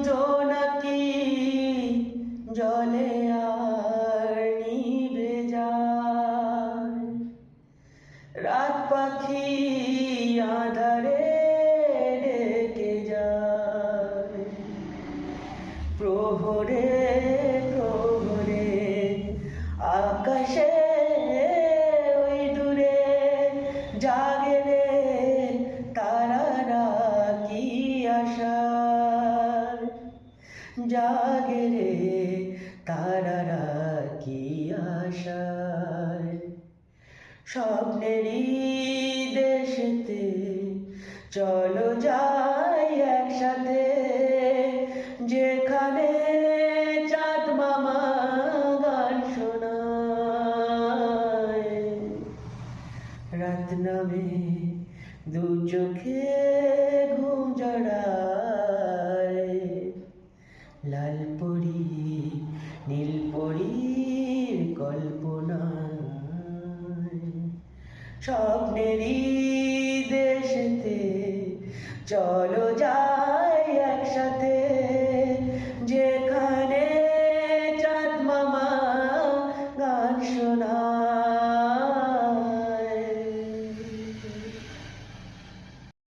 জোনাকি জলে আর নিভে যায়, রাত পাখি আঁধারে ডেকে যায়। প্রহরে প্রহরে আকাশে ওই দূরে জাগে রে তারারা কি আশায়, জাগে রে তারারা কি আশায়। স্বপ্নেরই দেশেতে চলো যাই একসাথে, যেখানে চাঁদ মামা গান শোনায়। রাত নামে দু চোখে ঘুম জড়ায়, লাল পরি নীল পরীর কল্পনায়। স্বপ্নেরই দেশেতে চলো যাই একসাথে, যেখানে চাঁদ মামা গান শোনায়।